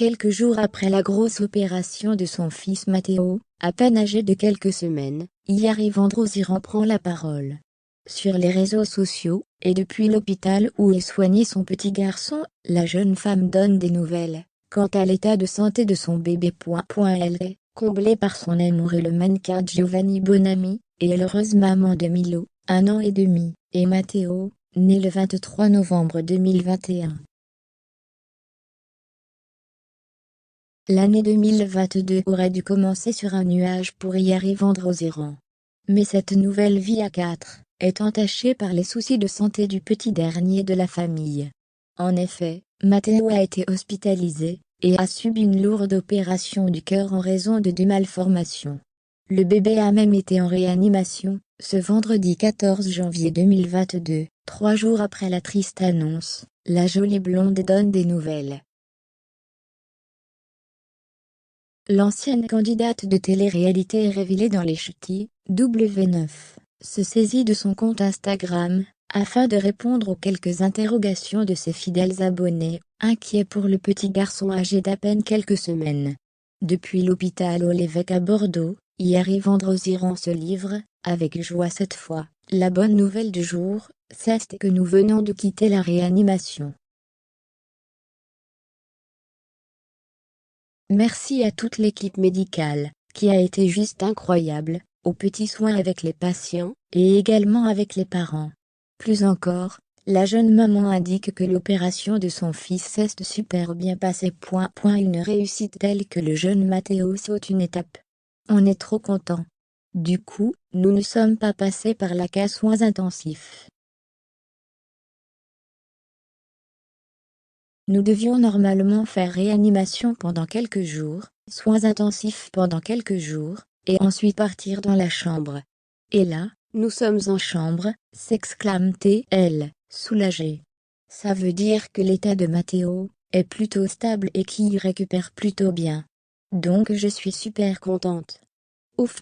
Quelques jours après la grosse opération de son fils Matteo, à peine âgé de quelques semaines, Yari Vandroziran prend la parole. Sur les réseaux sociaux, et depuis l'hôpital où est soigné son petit garçon, la jeune femme donne des nouvelles. Quant à l'état de santé de son bébé. Elle est comblée par son amoureux le mannequin Giovanni Bonami, et l'heureuse maman de Milo, 1 an et demi, et Matteo, né le 23 novembre 2021. L'année 2022 aurait dû commencer sur un nuage pour Yari Vandroziran. Mais cette nouvelle vie à 4 est entachée par les soucis de santé du petit dernier de la famille. En effet, Matteo a été hospitalisé et a subi une lourde opération du cœur en raison de 2 malformations. Le bébé a même été en réanimation, ce vendredi 14 janvier 2022, 3 jours après la triste annonce. La jolie blonde donne des nouvelles. L'ancienne candidate de télé-réalité est révélée dans les ch'tis, W9, se saisit de son compte Instagram, afin de répondre aux quelques interrogations de ses fidèles abonnés, inquiets pour le petit garçon âgé d'à peine quelques semaines. Depuis l'hôpital Lévesque à Bordeaux, Yari Vandroziran se livre, avec joie cette fois. La bonne nouvelle du jour, c'est que nous venons de quitter la réanimation. Merci à toute l'équipe médicale, qui a été juste incroyable, aux petits soins avec les patients, et également avec les parents. Plus encore, la jeune maman indique que l'opération de son fils s'est super bien passée. Une réussite telle que le jeune Matteo saute une étape. On est trop content. Du coup, nous ne sommes pas passés par la case soins intensifs. Nous devions normalement faire réanimation pendant quelques jours, soins intensifs pendant quelques jours, et ensuite partir dans la chambre. Et là, nous sommes en chambre, s'exclame-t-elle, soulagée. Ça veut dire que l'état de Matteo est plutôt stable et qu'il récupère plutôt bien. Donc je suis super contente. Ouf!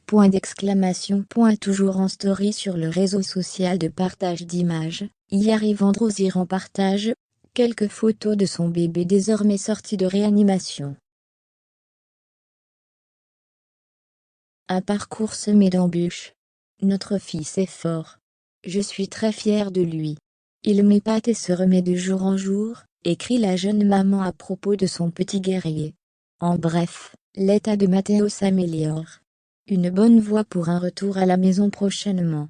Toujours en story sur le réseau social de partage d'images, Yari Vandroziran partage quelques photos de son bébé désormais sorti de réanimation. Un parcours semé d'embûches. Notre fils est fort. Je suis très fière de lui. Il m'épate et se remet de jour en jour, écrit la jeune maman à propos de son petit guerrier. En bref, l'état de Matteo s'améliore. Une bonne voie pour un retour à la maison prochainement.